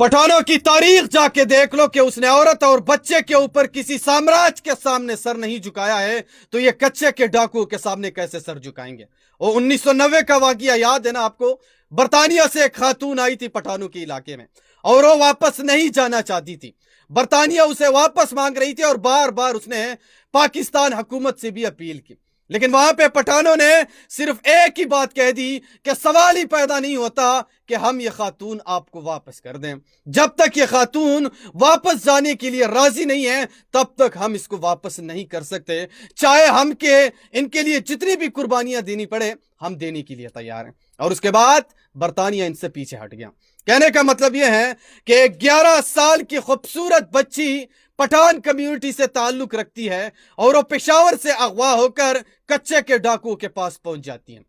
पठानों की तारीख जाके देख लो कि उसने औरत और बच्चे के ऊपर किसी साम्राज्य के सामने सर नहीं झुकाया है, तो ये कच्चे के डाकुओं के सामने कैसे सर झुकाएंगे। वो 1990 का वाकया याद है ना आपको। बरतानिया से एक खातून आई थी पठानों के इलाके में और वो वापस नहीं जाना चाहती थी। बरतानिया उसे वापस मांग रही थी और बार बार उसने पाकिस्तान हुकूमत से भी अपील की, लेकिन वहां पे पठानों ने सिर्फ एक ही बात कह दी कि सवाल ही पैदा नहीं होता कि हम ये खातून आपको वापस कर दें। जब तक ये खातून वापस जाने के लिए राजी नहीं है तब तक हम इसको वापस नहीं कर सकते, चाहे हम के इनके लिए जितनी भी कुर्बानियां देनी पड़े हम देने के लिए तैयार हैं। और उसके बाद बरतानिया इनसे पीछे हट गया। कहने का मतलब यह है कि 11 साल की खूबसूरत बच्ची पठान कम्युनिटी से ताल्लुक रखती है और वो पेशावर से अगवा होकर कच्चे के डाकुओं के पास पहुंच जाती है।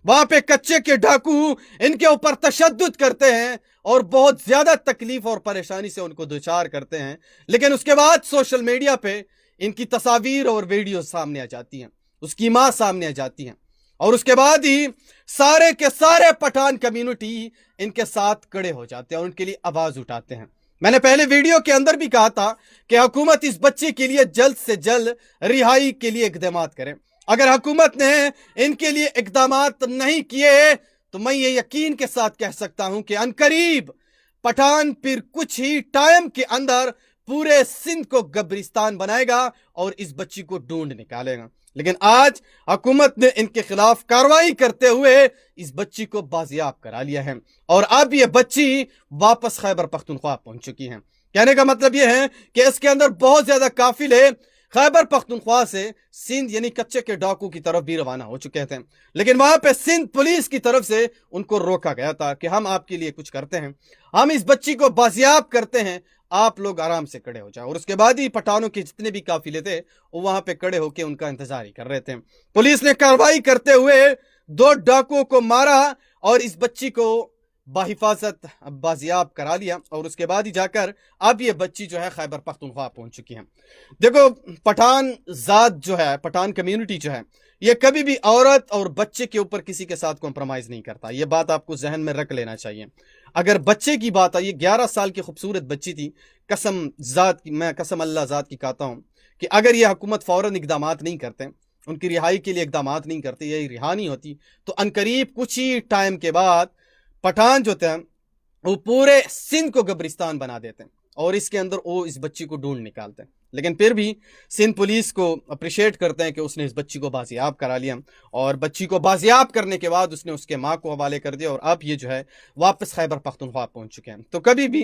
वहां पे कच्चे के डाकू इनके ऊपर तशद्दुद करते हैं और बहुत ज्यादा तकलीफ और परेशानी से उनको दुचार करते हैं, लेकिन उसके बाद सोशल मीडिया पे इनकी तस्वीर और वीडियो सामने आ जाती हैं, उसकी मां सामने आ जाती हैं और उसके बाद ही सारे के सारे पठान कम्युनिटी इनके साथ खड़े हो जाते हैं और उनके लिए आवाज उठाते हैं। मैंने पहले वीडियो के अंदर भी कहा था कि हुकूमत इस बच्चे के लिए जल्द से जल्द रिहाई के लिए इकदाम करे। अगर हुकूमत ने इनके लिए इकदाम नहीं किए तो मैं ये यकीन के साथ कह सकता हूं कि अनकरीब पठान फिर कुछ ही टाइम के अंदर पूरे सिंध को कब्रिस्तान बनाएगा और इस बच्ची को ढूंढ निकालेगा। लेकिन आज हुकूमत ने इनके खिलाफ कार्रवाई करते हुए इस बच्ची को बाजियाब करा लिया है और अब ये बच्ची वापस खैबर पख्तूनख्वा पहुंच चुकी है। कहने का मतलब यह है कि इसके अंदर बहुत ज्यादा काफिले खैबर पख्तूनख्वा से सिंध यानी कच्चे के डाकू की तरफ भी रवाना हो चुके थे, लेकिन वहां पे सिंध पुलिस की तरफ से उनको रोका गया था कि हम आपके लिए कुछ करते हैं, हम इस बच्ची को बाजियाब करते हैं, आप लोग आराम से खड़े हो जाओ। और उसके बाद ही पठानों के जितने भी काफिले थे वो वहां पे खड़े होकर उनका इंतजार ही कर रहे थे। पुलिस ने कार्रवाई करते हुए 2 डाकुओं को मारा और इस बच्ची को बाहिफाजत बाजियाब करा लिया और उसके बाद ही जाकर अब ये बच्ची जो है खैबर पख्तूनख्वा पहुंच चुकी है। देखो, पठान जात जो है, पठान कम्युनिटी जो है, ये कभी भी औरत और बच्चे के ऊपर किसी के साथ कॉम्प्रोमाइज नहीं करता। ये बात आपको जहन में रख लेना चाहिए। अगर बच्चे की बात आई, 11 साल की खूबसूरत बच्ची थी, कसम जात की, मैं कसम अल्लाह जात की कहता हूं कि अगर ये हुकूमत फौरन इकदाम नहीं करते, उनकी रिहाई के लिए इकदाम नहीं करते, ये रिहा नहीं होती, तो अनकरीब कुछ ही टाइम के बाद पठान जो थे वो पूरे सिंध को कब्रिस्तान बना देते हैं और इसके अंदर वो इस बच्ची को ढूंढ निकालते हैं। लेकिन फिर भी सिंध पुलिस को अप्रिशिएट करते हैं कि उसने इस बच्ची को बाजियाब करा लिया और बच्ची को बाजियाब करने के बाद उसने उसके माँ को हवाले कर दिया और अब ये जो है वापस खैबर पख्तूनख्वा पहुंच चुके हैं। तो कभी भी